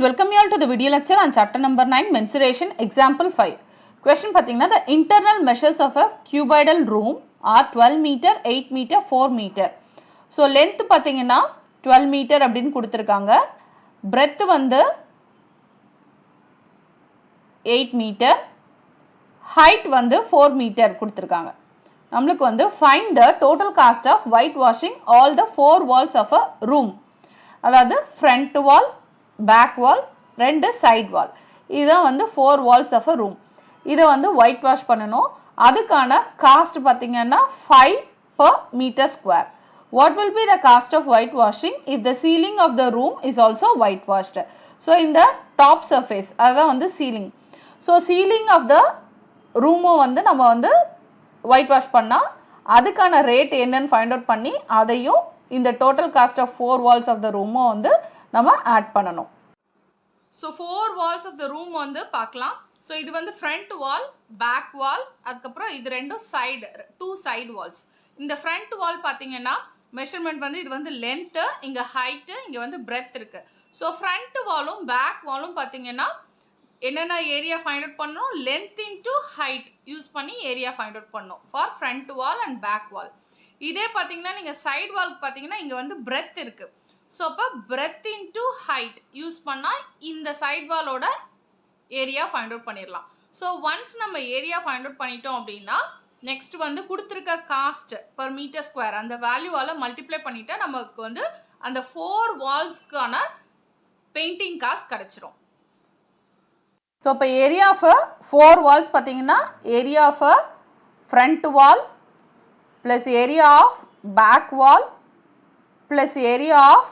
Welcome you all to the video lecture on chapter number 9 mensuration example 5. Question pathina the internal measures of a cuboidal room are 12 meter, 8 meter, 4 meter. So length pathina 12 meter அப்படினு கொடுத்திருக்காங்க. Breadth வந்து 8 meter, height வந்து 4 meter கொடுத்திருக்காங்க. நம்மளுக்கு வந்து find the total cost of whitewashing all the 4 walls of a room. அதாவது front wall, back wall, ரெண்டு side wall. இதுதான் வந்து 4 walls of a room. இதை வந்து white wash பண்ணணும். அதுக்கான cost பார்த்தீங்கன்னா 5 per meter square. What will be the cost of whitewashing if the ceiling of the room is also whitewashed? So இந்த top surface அதுதான் வந்து ceiling. So ceiling of the room வந்து நம்ம வந்து whitewash பண்ணா அதுக்கான rate என்னன்னு find out பண்ணி அதையும் இந்த total cost of 4 walls of the room வந்து நம்ம add பண்ணணும். So 4 walls of the room வந்து பார்க்கலாம். So இது வந்து front wall, back wall, அதுக்கப்புறம் இது ரெண்டும் side, 2 side walls. இந்த front wall பார்த்தீங்கன்னா measurement வந்து இது வந்து length, இங்க height, இங்க வந்து breadth இருக்கு. So front wallum back wallum பார்த்தீங்கன்னா என்னென்ன ஏரியா ஃபைண்ட் அவுட் பண்ணணும், length into height யூஸ் பண்ணி ஏரியா ஃபைண்ட் அவுட் பண்ணணும் for front wall and back wall. இதே பார்த்தீங்கன்னா நீங்கள் சைட் வால் பார்த்தீங்கன்னா இங்கே வந்து breadth இருக்கு. ஸோ அப்போ breadth into height யூஸ் பண்ணால் இந்த சைட் வாலோட ஏரியா ஃபைண்ட் அவுட் பண்ணிடலாம். ஸோ ஒன்ஸ் நம்ம ஏரியா ஃபைண்ட் அவுட் பண்ணிட்டோம் அப்படின்னா நெக்ஸ்ட் வந்து கொடுத்துருக்க காஸ்ட் per மீட்டர் ஸ்கொயர் அந்த வேல்யூவால் மல்டிப்ளை பண்ணிட்டா நமக்கு வந்து அந்த 4 வால்ஸ்க்கான பெயிண்டிங் காஸ்ட் கிடைச்சிரும். ஸோ இப்போ ஏரியா ஆஃப் 4 வால்ஸ் பார்த்தீங்கன்னா area of front wall plus area of back wall plus area of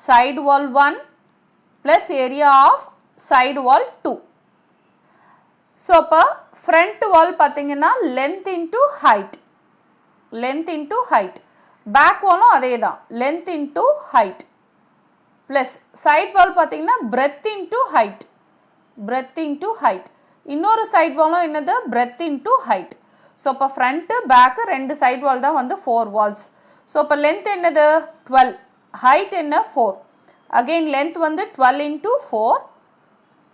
side wall 1 plus area of side wall 2. So அப்ப front wall பார்த்தீங்கன்னா length into height, length into height, back wallum அதேதான் length into height plus side wall பார்த்தீங்கன்னா breadth into height, breadth into height, இன்னொரு side wallum என்னது breadth into height. So அப்ப front back ரெண்டு side wall தான் வந்து 4 walls. So அப்ப length என்னது 12, height என்ன 4. Again length வந்து 12 into 4,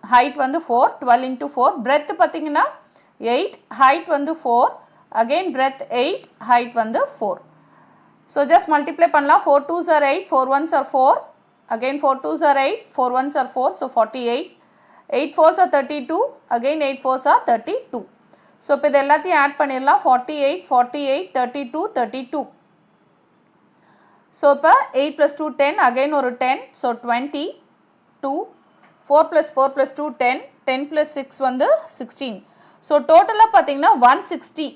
height வந்து 4, 12 into 4, breadth பார்த்தீங்கன்னா 8, height வந்து 4, again breadth 8, height வந்து 4. So just multiply பண்ணலாம். 4 2s are 8, 4 1s are 4, again 4 2s are 8, 4 1s are 4, so 48, 8 4s are 32, again 8 4s are 32. So இப்போ இது எல்லாத்தையும் ஆட் பண்ணிடலாம். 48, 48, 32, 32. So இப்போ 8 plus 2 10, again ஒரு 10, so 20, 2, 4 plus 4 plus 2 10, 10 plus 6 வந்து 16. So டோட்டலாக பார்த்தீங்கன்னா 160.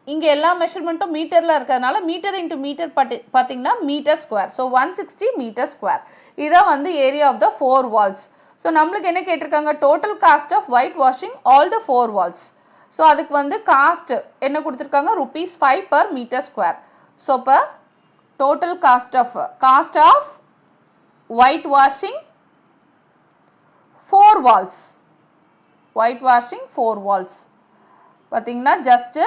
இங்கே எல்லா மெஷர்மெண்ட்டும் மீட்டரில் இருக்கிறதுனால மீட்டர் இன்ட்டு மீட்டர் பார்த்தீங்கன்னா meter square. So 160 meter square. இதான் வந்து area of the 4 walls. So நம்மளுக்கு என்ன கேட்டிருக்காங்க, total cost of white washing all the 4 walls. So அதுக்கு வந்து காஸ்ட் என்ன கொடுத்துருக்காங்க, rupees 5 per meter square. So இப்போ total cost of white washing 4 walls, white washing 4 walls பார்த்தீங்கன்னா ஜஸ்ட்டு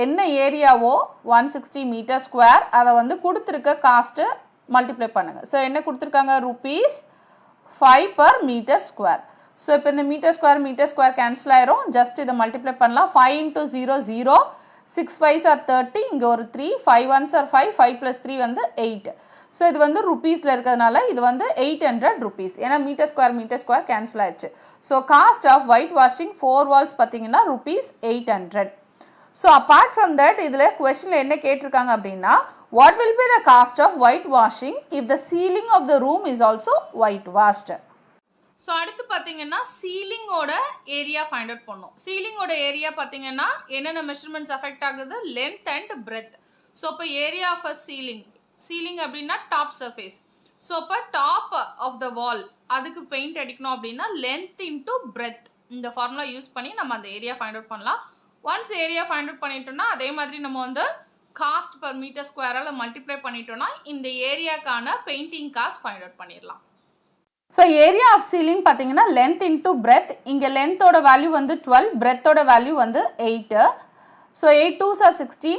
என்ன ஏரியாவோ 160 மீட்டர் ஸ்கொயர் அதை வந்து கொடுத்துருக்க காஸ்ட்டு மல்டிப்ளை பண்ணுங்கள். ஸோ என்ன கொடுத்துருக்காங்க, rupees 5 per meter square. So இப்போ இந்த மீட்டர் ஸ்கொயர் கேன்சல் ஆயிரும். ஜஸ்ட் இதை மல்டிப்ளை பண்ணலாம். 5 into 0 0, 6 5s are 30, இங்கே ஒரு 3, 5 1s are 5, 5 plus 3 வந்து 8. ஸோ இது வந்து ருபீஸில் இருக்கிறதுனால இது வந்து 800 rupees. ஏன்னா மீட்டர் ஸ்கொயர் கேன்சல் ஆயிடுச்சு. So cost of white washing 4 walls பார்த்தீங்கன்னா rupees 800. So apart from that இதில் கொஸ்டினில் என்ன கேட்டிருக்காங்க அப்படின்னா, what will be the cost of white washing if the ceiling of the room is also white washed. So அடுத்து பார்த்தீங்கன்னா சீலிங்கோட area find out பண்ணோம். சீலிங்கோட area பார்த்தீங்கன்னா என்னென்ன மெஷர்மெண்ட்ஸ் அஃபெக்ட் ஆகுது, லென்த் அண்ட் பிரெத். ஸோ இப்போ ஏரியா ஆஃப் அ சீலிங் அப்படின்னா top surface. So இப்போ top of the வால் அதுக்கு பெயிண்ட் அடிக்கணும் அப்படின்னா லென்த் இன்டூ பிரெத் இந்த ஃபார்முலா யூஸ் பண்ணி நம்ம அந்த ஏரியா ஃபைண்ட் அவுட் பண்ணலாம். ஒன்ஸ் ஏரியா ஃபைண்ட் அவுட் பண்ணிட்டோம்னா அதே மாதிரி நம்ம வந்து காஸ்ட் per மீட்டர் ஸ்கொயரால் மல்டிப்ளை பண்ணிட்டோம்னா இந்த ஏரியாக்கான பெயிண்டிங் காஸ்ட் ஃபைண்ட் அவுட் பண்ணிடலாம். ஸோ ஏரியா ஆஃப் சீலிங் பார்த்தீங்கன்னா லென்த் இன்டூ பிரெத். இங்கே லென்த்தோட வேல்யூ வந்து 12, பிரெத்தோட வேல்யூ வந்து 8. ஸோ 8 2s are 16,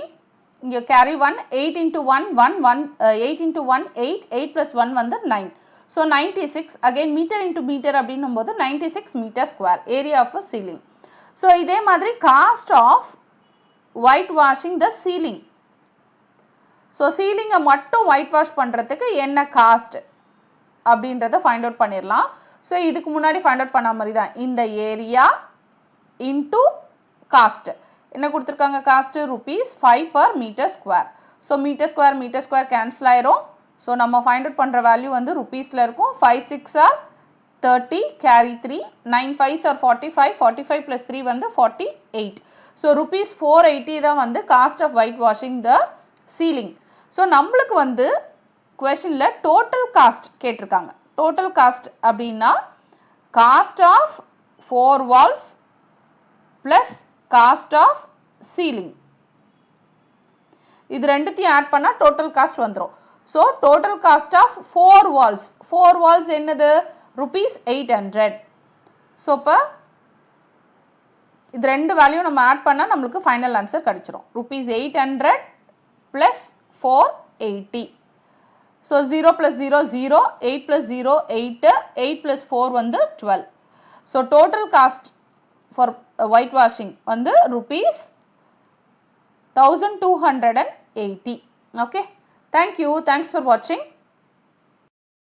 இங்கே கேரி 1, 8 into 1 1, 8 into 1 8, 8 plus 1 வந்து 9. So 96 again metre into metre அப்படின்னும் போது 96 metre square area of ceiling. So இதே மாதிரி cost of white washing the ceiling. So சீலிங்கை மட்டும் ஒயிட் வாஷ் பண்ணுறதுக்கு என்ன காஸ்ட் அப்படின்றத ஃபைண்ட் அவுட் பண்ணிடலாம். ஸோ இதுக்கு முன்னாடி ஃபைண்ட் அவுட் பண்ண மாதிரி தான் இந்த ஏரியா இன்டு காஸ்ட். என்ன கொடுத்துருக்காங்க cost ₹5 per meter square. So meter square cancel ஆயிரும். ஸோ நம்ம ஃபைண்ட் அவுட் பண்ணுற வேல்யூ வந்து ருபீஸில் இருக்கும். 5 6 are 30 கேரி 3, 9 5 are 45, 45 plus 3 வந்து 48. ஸோ ₹480 தான் வந்து cost of white washing the ceiling. So நம்மளுக்கு வந்து கொஸ்டினில் டோட்டல் காஸ்ட் கேட்டிருக்காங்க. டோட்டல் காஸ்ட் அப்படின்னா cost of 4 walls plus cost of ceiling. இது ரெண்டுத்தையும் ஆட் பண்ணா டோட்டல் காஸ்ட் வந்துடும். So total cost of 4 walls. 4 walls என்னது ₹800. ஸோ இப்போ இது ரெண்டு வேல்யூ நம்ம ஆட் பண்ணா நம்மளுக்கு ஃபைனல் ஆன்சர் கிடைச்சிரும். ₹800 plus 480. So 0 plus 0 0, 8 plus 0 8, 8 plus 4 வந்து 12. So total cost for white washing வந்து ₹1280. Okay. Thank you. Thanks for watching.